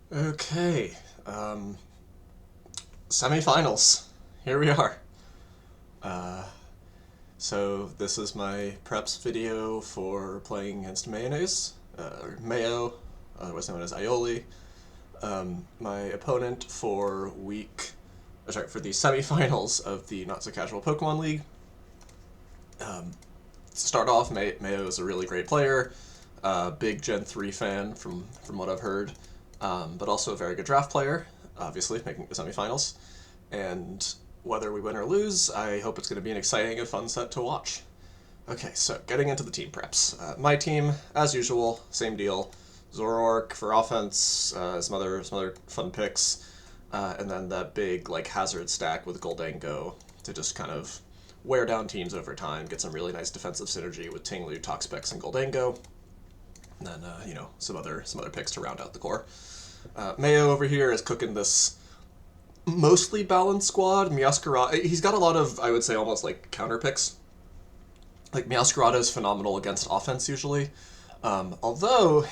Okay, semifinals. Here we are. Uh, so this is my preps video for playing against Mayonnaise, or Mayo, otherwise known as Aioli. My opponent for for the semifinals of the Not So Casual Pokemon League. To start off, Mayo is a really great player, big Gen 3 fan from what I've heard, but also a very good draft player, obviously, making the semifinals. And whether we win or lose, I hope it's going to be an exciting and fun set to watch. Okay, so getting into the team preps. My team, as usual, same deal. Zoroark for offense, some other fun picks, and then that big like hazard stack with Goldango to just kind of wear down teams over time, get some really nice defensive synergy with Tinglu, Toxapex, and Goldango. And then some other picks to round out the core. Mayo over here is cooking this mostly balanced squad. Meowscarada, he's got a lot of, I would say, almost like counter picks. Like Meowscarada is phenomenal against offense usually, although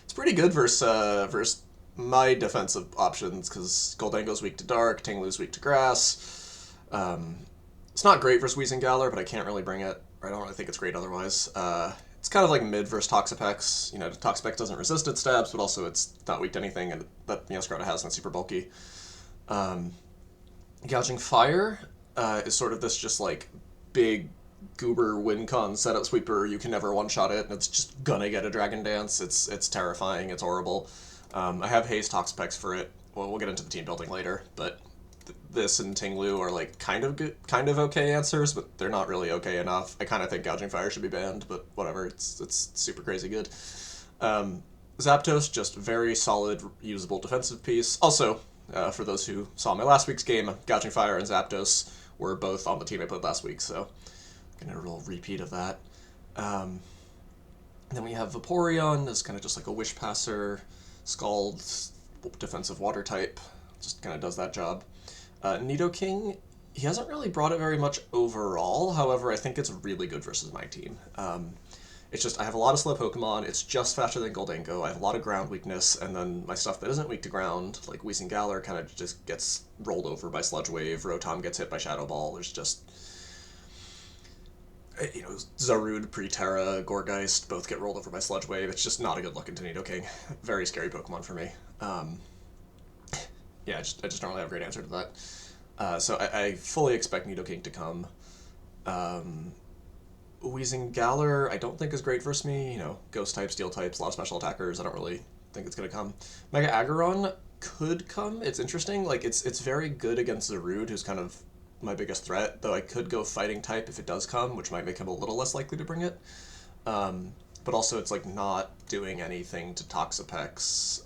it's pretty good versus my defensive options because Goldango's weak to dark, Tinglu's weak to grass. It's not great versus Weezing Galar, but I can't really bring it. I don't really think it's great otherwise. It's kind of like mid versus Toxapex. You know, Toxapex doesn't resist its stabs, but also it's not weak to anything, and that Meowscarada has, and it's super bulky. Um, Gouging Fire is sort of this just like big goober wincon setup sweeper. You can never one shot it, and it's just gonna get a Dragon Dance. It's terrifying. It's horrible. I have Haze Toxapex for it. Well, we'll get into the team building later, but this and Tinglu are like kind of good, kind of okay answers, but they're not really okay enough. I kind of think Gouging Fire should be banned, but whatever. It's super crazy good. Um, Zapdos, just very solid, usable defensive piece. Also, for those who saw my last week's game, Gouging Fire and Zapdos were both on the team I played last week, so gonna a little repeat of that. Um, then we have Vaporeon as kind of just like a Wish Passer, Scald, defensive water type, just kind of does that job. Nidoking, he hasn't really brought it very much overall, however, I think it's really good versus my team. It's just, I have a lot of slow Pokemon, it's just faster than Goldango, I have a lot of ground weakness, and then my stuff that isn't weak to ground, like Weezing Galar, kind of just gets rolled over by Sludge Wave, Rotom gets hit by Shadow Ball, there's just, Zarude, Preterra, Gorgeist both get rolled over by Sludge Wave, it's just not a good look into Nidoking. Very scary Pokemon for me. Yeah, I just don't really have a great answer to that. So I fully expect Nidoking to come. Um, Weezing Galar, I don't think is great versus me. You know, Ghost type, Steel types, a lot of special attackers. I don't really think it's gonna come. Mega Aggron could come. It's interesting. Like it's very good against Zarude, who's kind of my biggest threat. Though I could go Fighting type if it does come, which might make him a little less likely to bring it. But also, it's like not doing anything to Toxapex.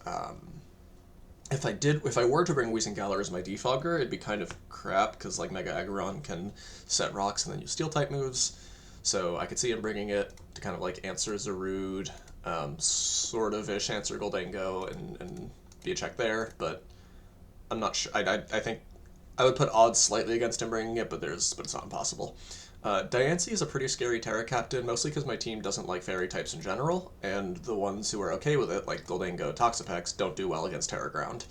If I were to bring Weezing Galar as my defogger, it'd be kind of crap because like Mega Aggron can set rocks and then use Steel type moves. So I could see him bringing it to kind of like answer Zarude, sort of ish answer Goldango and be a check there. But I'm not sure. I think I would put odds slightly against him bringing it, but it's not impossible. Diancie is a pretty scary Terra Captain, mostly because my team doesn't like fairy types in general, and the ones who are okay with it, like Goldango, Toxapex, don't do well against Terra Ground.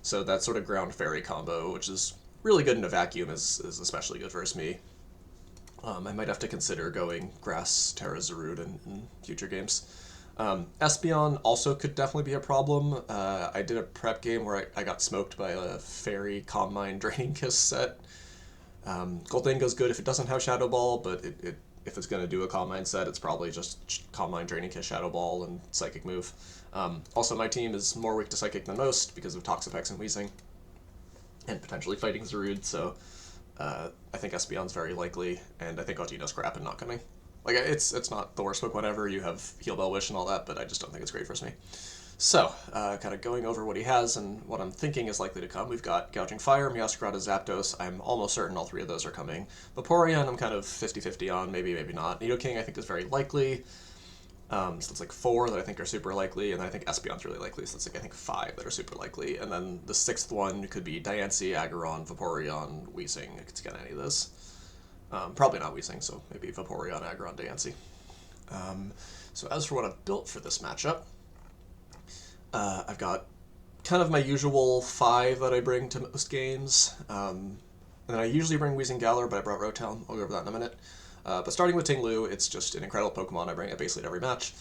So that sort of ground fairy combo, which is really good in a vacuum, is especially good versus me. I might have to consider going Grass, Terra, Zarude in future games. Espeon also could definitely be a problem. I did a prep game where I got smoked by a Fairy Calm Mind Draining Kiss set. Goldango's good if it doesn't have Shadow Ball, but if it's going to do a Calm Mind set, it's probably just Calm Mind, Draining Kiss, Shadow Ball, and Psychic move. Also, my team is more weak to Psychic than most because of Toxapex and Weezing, and potentially fighting Zarude, so I think Espeon's very likely, and I think Audino's crap and not coming. Like, it's not the worst Pokemon ever, you have Heal Bell Wish and all that, but I just don't think it's great for me. So, kind of going over what he has and what I'm thinking is likely to come. We've got Gouging Fire, Meowscarada, Zapdos. I'm almost certain all three of those are coming. Vaporeon, I'm kind of 50-50 on, maybe, maybe not. Nidoking, I think, is very likely. So it's like 4 that I think are super likely, and then I think Espeon's really likely, so it's like I think 5 that are super likely. And then the 6th one could be Diancie, Aggron, Vaporeon, Weezing. I could get any of this. Probably not Weezing, so maybe Vaporeon, Aggron, Diancie. So as for what I've built for this matchup, I've got kind of my usual 5 that I bring to most games. And then I usually bring Weezing Galar, but I brought Rotom. I'll go over that in a minute. But starting with Ting-Lu, it's just an incredible Pokemon. I bring it basically to every match.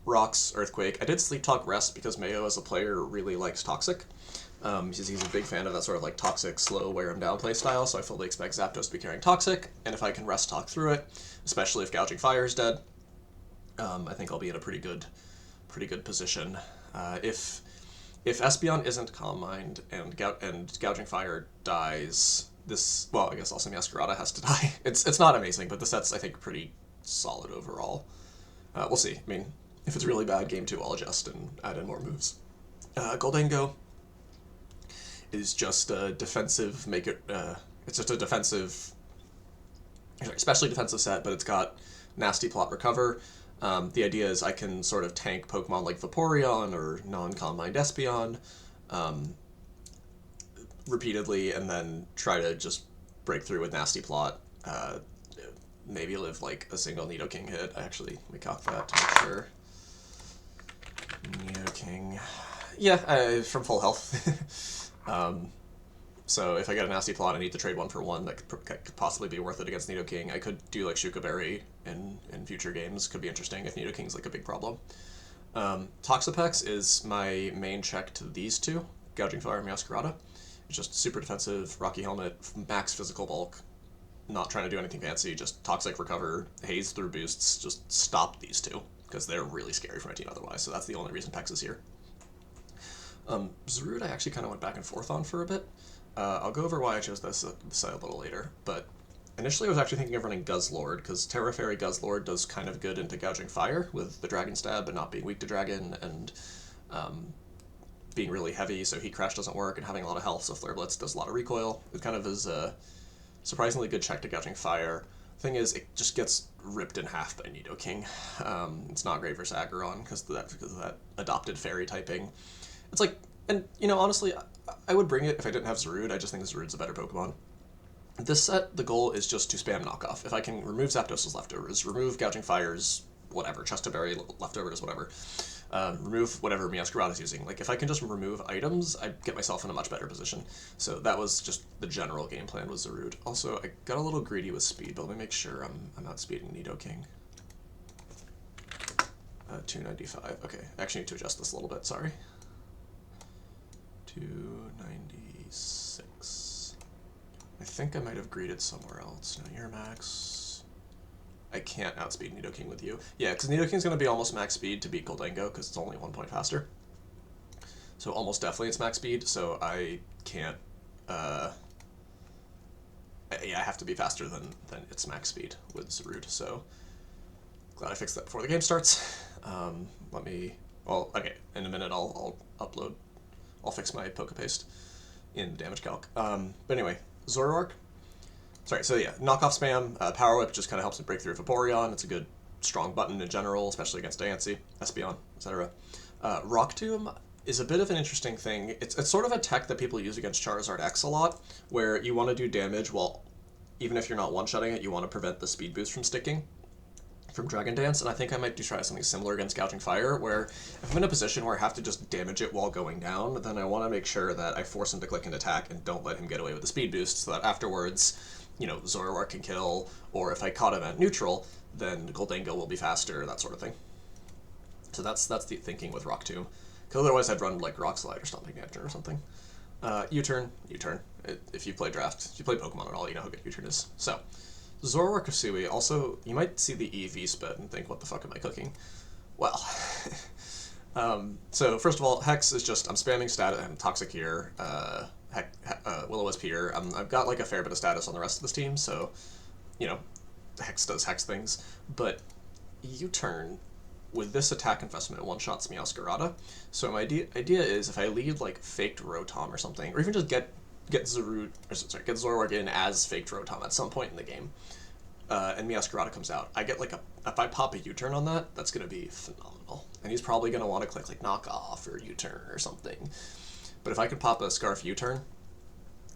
Rocks, Earthquake. I did Sleep Talk Rest because Mayo as a player really likes Toxic. He's a big fan of that sort of like Toxic, slow, wear him down play style, so I fully expect Zapdos to be carrying Toxic, and if I can Rest Talk through it, especially if Gouging Fire is dead, I think I'll be in a pretty good position. If Espeon isn't Calm Mind and Gouging Fire dies, well, I guess also Meowscarada has to die. It's not amazing, but the set's, I think, pretty solid overall. We'll see. I mean, if it's really bad, game 2, I'll adjust and add in more moves. Goldango is just a defensive, it's just a defensive, especially defensive set, but it's got Nasty Plot Recover. The idea is I can sort of tank Pokemon like Vaporeon or non-Calm Mind Espeon repeatedly, and then try to just break through with Nasty Plot. Maybe live like a single Nidoking hit. Actually, let me calc that to make sure. Nidoking. Yeah, from full health. So if I get a Nasty Plot, I need to trade 1 for 1. That could possibly be worth it against Nidoking. I could do like Shuka Berry in future games. Could be interesting if Nidoking's like a big problem. Toxapex is my main check to these two, Gouging Fire and Meowscarada. It's just super defensive, Rocky Helmet, max physical bulk, not trying to do anything fancy, just Toxic Recover, Haze through boosts, just stop these two, because they're really scary for my team otherwise, so that's the only reason Pex is here. Zarude I actually kind of went back and forth on for a bit. I'll go over why I chose this side a little later, but initially I was actually thinking of running Guzzlord, because Terra Fairy Guzzlord does kind of good into Gouging Fire with the Dragon Stab, but not being weak to Dragon, and being really heavy, so Heat Crash doesn't work, and having a lot of health, so Flare Blitz does a lot of recoil. It kind of is a surprisingly good check to Gouging Fire. Thing is, it just gets ripped in half by Nidoking. It's not great versus Aggron because of that adopted fairy typing. It's like, and you know, honestly, I would bring it if I didn't have Zarude. I just think Zarude's a better Pokemon. This set, the goal is just to spam knockoff. If I can remove Zapdos' leftovers, remove Gouging Fire's whatever, Chestaberry leftovers, whatever, remove whatever Meowscarada's using. Like, if I can just remove items, I get myself in a much better position. So that was just the general game plan with Zarude. Also, I got a little greedy with speed, but let me make sure I'm outspeeding Nidoking. 295. Okay, I actually need to adjust this a little bit, sorry. 296. I think I might have greeted somewhere else. No, you're max. I can't outspeed Nidoking with you. Yeah, because Nidoking's going to be almost max speed to beat Goldango, because it's only 1 point faster. So almost definitely it's max speed, so I can't... yeah, I have to be faster than its max speed with Zarude, so... Glad I fixed that before the game starts. Let me... Well, okay, in a minute I'll upload... I'll fix my Pokepaste in damage calc. But anyway, Zoroark. Sorry, so yeah, knockoff spam, Power Whip just kind of helps it break through Vaporeon. It's a good, strong button in general, especially against Diancie, Espeon, etc. Rock Tomb is a bit of an interesting thing. It's sort of a tech that people use against Charizard X a lot, where you want to do damage while, even if you're not one-shotting it, you want to prevent the speed boost from sticking from Dragon Dance, and I think I might try something similar against Gouging Fire, where if I'm in a position where I have to just damage it while going down, then I want to make sure that I force him to click and attack and don't let him get away with the speed boost, so that afterwards, you know, Zoroark can kill, or if I caught him at neutral, then Goldango will be faster, that sort of thing. So that's the thinking with Rock Tomb, because otherwise I'd run like Rock Slide or Stomping Lantern or something. U-turn. If you play Draft, if you play Pokemon at all, you know how good U-turn is. So, Zoroark Usui, also, you might see the EV spit and think, what the fuck am I cooking? Well, so first of all, Hex is just, I'm spamming status, I'm Toxic here, Will-O-Wisp here, I've got like a fair bit of status on the rest of this team, so, you know, Hex does Hex things, but U-turn, with this attack investment, it one-shots Meowscarada, so my idea is, if I lead like faked Rotom or something, or even just get Zoroark in as faked Rotom at some point in the game, and Meowscarada comes out, I get like if I pop a U-turn on that, that's going to be phenomenal. And he's probably going to want to click like Knock Off or U-turn or something. But if I can pop a Scarf U-turn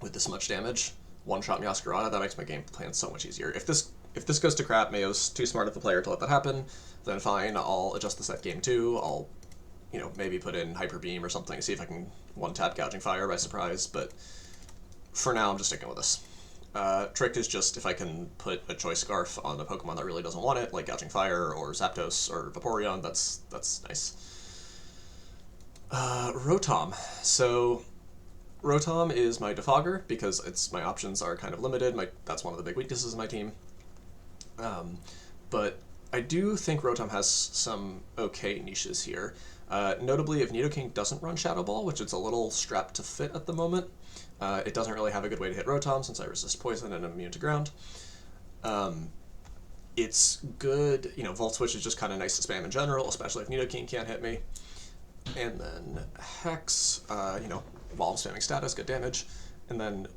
with this much damage, one-shot Meowscarada, that makes my game plan so much easier. If this goes to crap, Mayo's too smart of a player to let that happen, then fine, I'll adjust the set game 2, I'll you know, maybe put in Hyper Beam or something, see if I can one-tap Gouging Fire by surprise, but for now I'm just sticking with this. Trick is just if I can put a Choice Scarf on a Pokemon that really doesn't want it, like Gouging Fire or Zapdos or Vaporeon, that's nice. Rotom. So Rotom is my defogger because my options are kind of limited. That's one of the big weaknesses of my team. But I do think Rotom has some okay niches here. Notably, if Nidoking doesn't run Shadow Ball, which it's a little strapped to fit at the moment, it doesn't really have a good way to hit Rotom since I resist poison and I'm immune to ground. It's good, you know, Volt Switch is just kind of nice to spam in general, especially if Nidoking can't hit me. And then Hex, you know, while I'm spamming status, good damage. And then,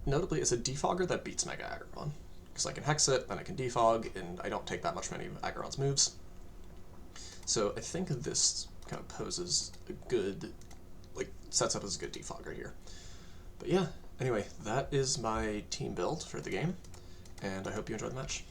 notably, it's a defogger that beats Mega Aggron. Because I can Hex it, then I can defog, and I don't take that much from any of Aggron's moves. So I think this kind of poses a good, like, sets up as a good defogger here. But yeah, anyway, that is my team build for the game, and I hope you enjoyed the match.